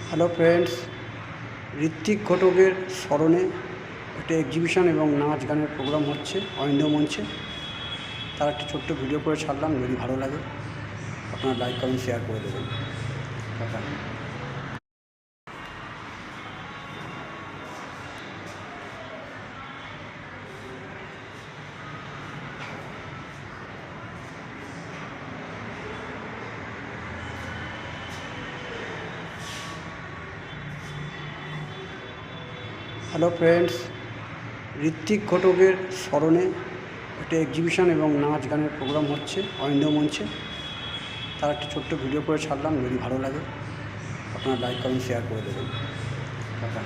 Hello friends, Hrithik ঘটকের স্মরণে একটা এক্সিবিশন এবং নাচ গানের প্রোগ্রাম হচ্ছে অরিন্দম মঞ্চে। তার একটা ছোট্ট ভিডিও করে ছাড়লাম, যদি ভালো লাগে আপনারা লাইক কমেন্ট শেয়ার করে দেবেন। টাটা। হ্যালো ফ্রেন্ডস, ঋত্বিক ঘটকের স্মরণে একটা এক্সিবিশন এবং নাচ গানের প্রোগ্রাম হচ্ছে অরিন্দম মঞ্চে। তার একটা ছোট্ট ভিডিও করে ছাড়লাম, যদি ভালো লাগে আপনারা লাইক কমেন্ট শেয়ার করে দেবেন। টাটা।